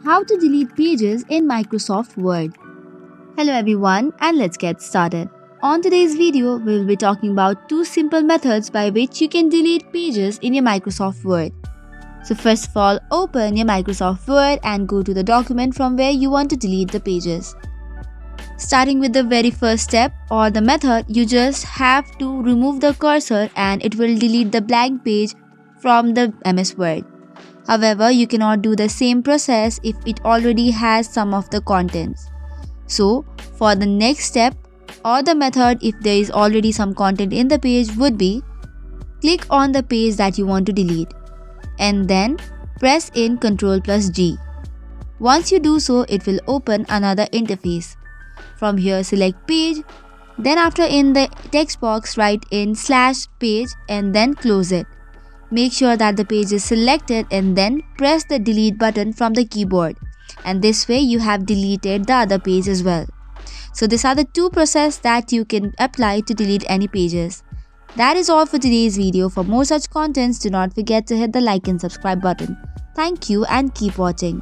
How to delete pages in Microsoft Word. Hello everyone, and let's get started. On today's video, we will be talking about two simple methods by which you can delete pages in your Microsoft Word. So first of all, open your Microsoft Word and go to the document from where you want to delete the pages. Starting with the very first step or the method, you just have to remove the cursor and it will delete the blank page from the MS Word. However, you cannot do the same process if it already has some of the contents. So, for the next step or the method, if there is already some content in the page, would be click on the page that you want to delete and then press in Ctrl+G. Once you do so, it will open another interface. From here, select page, then after in the text box write in /page and then close it. Make sure that the page is selected and then press the delete button from the keyboard, and this way you have deleted the other page as well. So these are the two processes that you can apply to delete any pages. That is all for today's video. For more such contents, do not forget to hit the like and subscribe button. Thank you and keep watching.